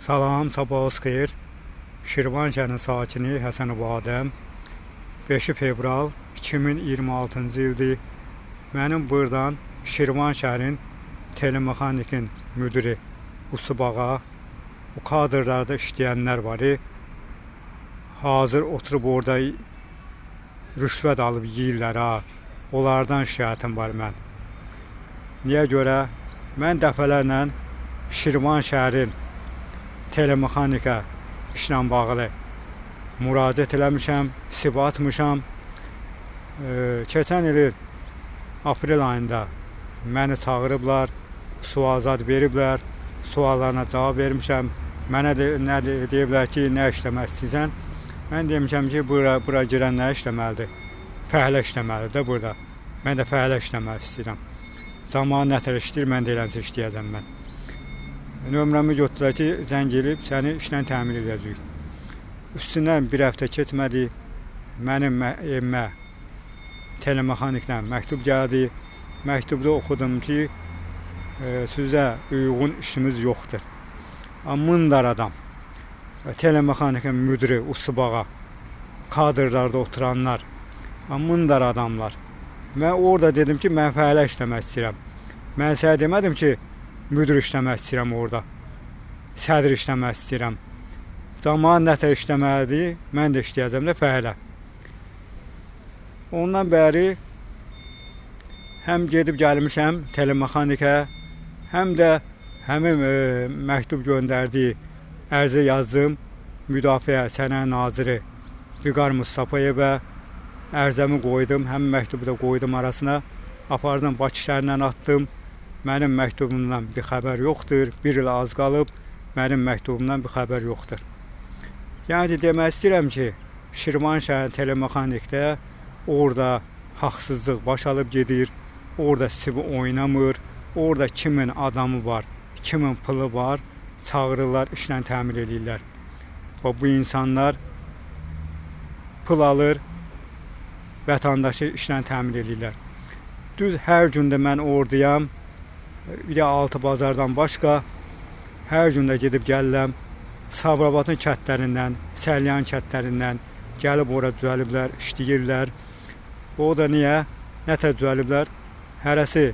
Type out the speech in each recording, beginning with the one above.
Salam, sabahınız xeyir. Şirvan şəhərinin sakini Həsənov Adəm. 5 fevral 2026-cı ildir. Mənim buradan Şirvan şəhərin telemexanikin müdiri Usubağa, o kadrlarda işləyənlər var. Hazır oturub orada rüşvət alıb yeyirlər ha. Onlardan şikayətim var mən. Niyə görə? Mən dəfələrlə Şirvan şəhərin telemexanika işlə bağlı müraciət eləmişəm, istiva atmışam. Keçən il aprel ayında məni çağırıblar, sualzad veriblər, suallarına cavab vermişəm. Mənə nə deyiblər ki, nə işləmək istəyirsən? Mən demişəm ki, bura girən nə işləməlidir? Fəhlə işləməlidir də burada. Mən də fəhlə işləmək istəyirəm. Zamanı nətər işləyir, mən də eləncə işləyəcəm mən. Nömrəmi götürdülər ki, zəng edib səni işlə təmin edəcəyik. Üstündən bir həftə keçmədi, mənim evimə telemexaniklə məktub gəldi. Məktubda oxudum ki, sizə uyğun işimiz yoxdur. Mındar adam, telemexanikin müdiri Usubağa, kadrlarda oturanlar, mındar adamlar. Mən orada dedim ki, mən fəhlə işləmək istəyirəm. Mən sənə demədim ki, müdür işləmək istəyirəm orada. Sədr işləmək istəyirəm. Zaman nətər işləməlidir, mən də işləyəcəm də fəhlə. Ondan bəri həm gedib gəlmişəm telemexanikə, həm də həmin məktub göndərdiyi ərizə yazdım. Müdafiə Sənaye Naziri Vüqar Mustafayevə ərizəmi qoydum, həm məktubu da qoydum arasına. Apardım Bakı şəhərindən atdım. Mənim məktubumdan bir xəbər yoxdur. Bir il az qalıb, mənim məktubumdan bir xəbər yoxdur. Yəni demək istəyirəm ki, Şirvan şəhəri telemexanikdə orada haqsızlıq baş alıb gedir. Orada sibi oynamır. Orada kimin adamı var, kimin pılı var, çağırırlar, işlə təmin edirlər. Bu insanlar pul alır, vətəndaşı işlə təmin edirlər. Düz hər gündə mən ordayam. Bir də Altı Bazardan başqa hər gündə gedib gəlirəm. Sabirabadın kətlərindən, Səlyan kətlərindən gəlib ora düzəliblər, işləyirlər. O da niyə? Nətər düzəliblər? Hərəsi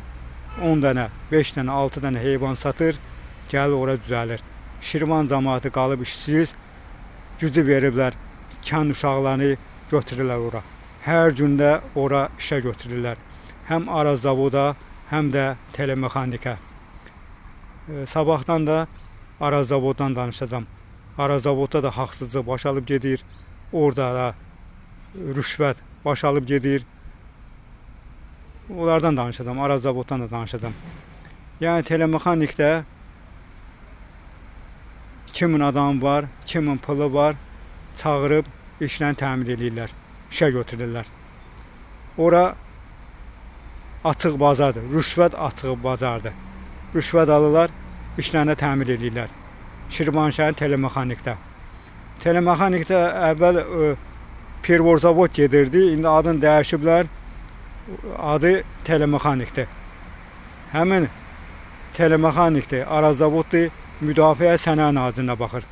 10 dənə, 5 dənə, 6 dənə heyvan satır, gəlir ora düzəlir. Şirvan cəmaatı qalıb işsiz, gücü veriblər, kənd uşaqlarını götürürlər ora. Hər gündə ora işə götürürlər. Həm Araz zavoda, həm də telemexanikə. Sabahdan da Araz zavoddan danışacağım. Araz zavodda da haqsızlıq baş alıb gedir. Orada da rüşvət baş alıb gedir. Onlardan danışacağım. Araz zavoddan da danışacağım. Yəni telemexanikdə kimin adamı var, kimin pılı var, çağırıb işlə təmin edirlər, işə götürürlər. Ora açıq bazardır, rüşvət açıq bazardır. Rüşvət alırlar, işlərini təmin edirlər. Şirvan şəhəri telemexanikdə. Telemexanikdə əvvəl Pirvorzavod gedirdi, indi adını dəyişiblər, adı telemexanikdir. Həmin telemexanikdir, Araz zavoddur, Müdafiə Sənaye Nazirinə baxır.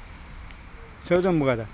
Sözüm bu qədər.